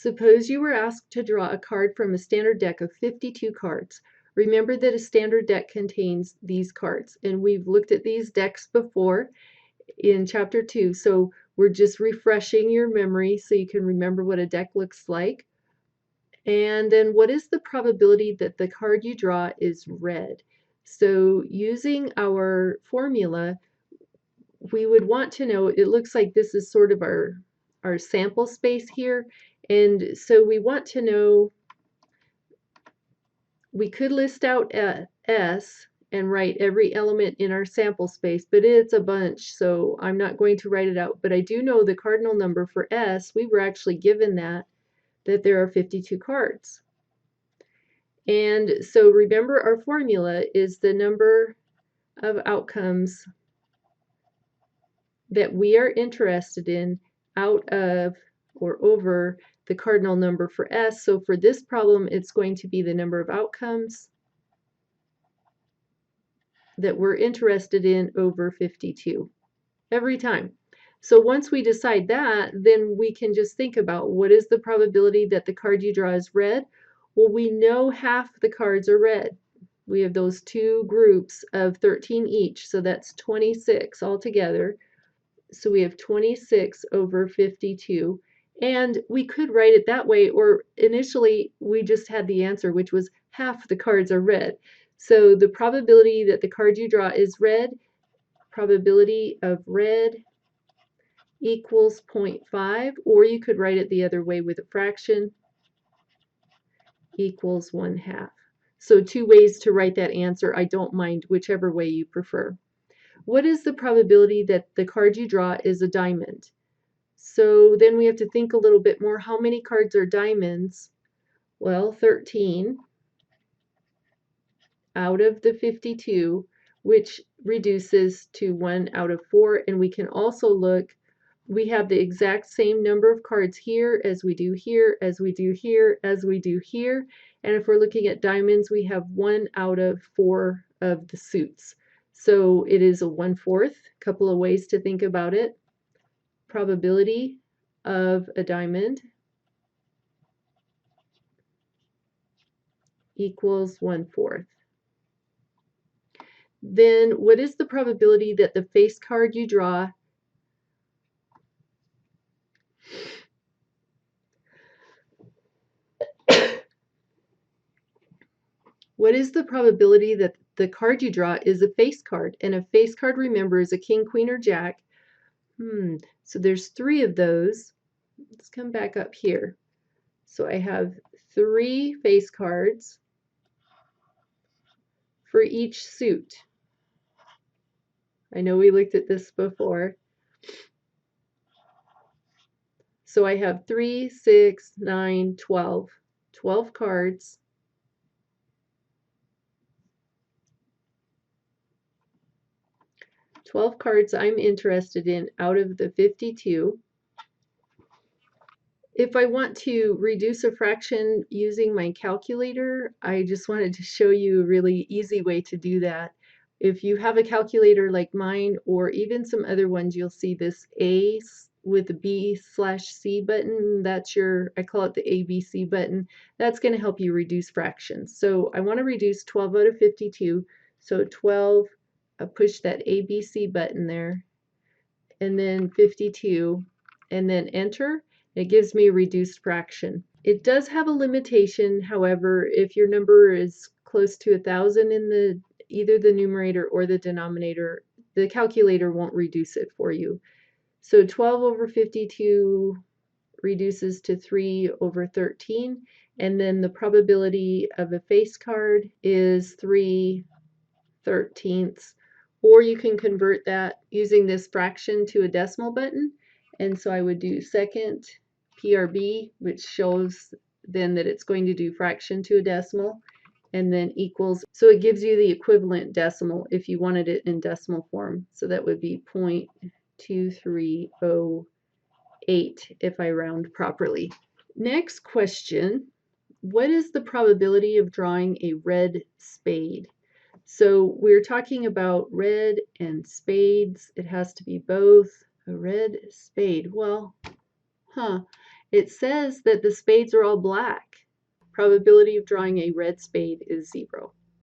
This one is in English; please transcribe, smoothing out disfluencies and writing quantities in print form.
Suppose you were asked to draw a card from a standard deck of 52 cards. Remember that a standard deck contains these cards, and we've looked at these decks before in chapter 2, so we're just refreshing your memory so you can remember what a deck looks like. And then what is the probability that the card you draw is red? So using our formula, we would want to know, it looks like this is sort of our sample space here. And so we want to know, we could list out S and write every element in our sample space, but it's a bunch, so I'm not going to write it out. But I do know the cardinal number for S, we were actually given that there are 52 cards. And so remember, our formula is the number of outcomes that we are interested in out of or over the cardinal number for S. So for this problem, it's going to be the number of outcomes that we're interested in over 52 every time. So once we decide that, then we can just think about what is the probability that the card you draw is red. Well, we know half the cards are red. We have those two groups of 13 each, so that's 26 altogether. So we have 26 over 52. And we could write it that way, or initially we just had the answer, which was half the cards are red. So the probability that the card you draw is red, probability of red equals 0.5, or you could write it the other way with a fraction, equals 1/2. So two ways to write that answer. I don't mind whichever way you prefer. What is the probability that the card you draw is a diamond? So then we have to think a little bit more. How many cards are diamonds? Well, 13 out of the 52, which reduces to 1 out of 4. And we can also look, we have the exact same number of cards here as we do here, as we do here, as we do here. And if we're looking at diamonds, we have 1 out of 4 of the suits. So it is a 1/4. Couple of ways to think about it. Probability of a diamond equals 1/4. Then what is the probability that the face card you draw what is the probability that the card you draw is a face card? And a face card, remember, is a king, queen, or jack. So there's 3 of those. Let's come back up here. So I have 3 face cards for each suit. I know we looked at this before. So I have 3, 6, 9, 12. 12 cards. I'm interested in out of the 52. If I want to reduce a fraction using my calculator, I just wanted to show you a really easy way to do that. If you have a calculator like mine, or even some other ones, you'll see this A with the B/C button. That's I call it the ABC button. That's going to help you reduce fractions. So I want to reduce 12 out of 52. So 12, push that ABC button there, and then 52, and then enter. It gives me a reduced fraction. It does have a limitation, however, if your number is close to 1,000 in either the numerator or the denominator, the calculator won't reduce it for you. So 12 over 52 reduces to 3 over 13, and then the probability of a face card is 3/13. Or you can convert that using this fraction to a decimal button. And so I would do second PRB, which shows then that it's going to do fraction to a decimal, and then equals. So it gives you the equivalent decimal if you wanted it in decimal form. So that would be 0.2308 if I round properly. Next question, what is the probability of drawing a red spade? So we're talking about red and spades. It has to be both. A red spade. Well, It says that the spades are all black. Probability of drawing a red spade is 0.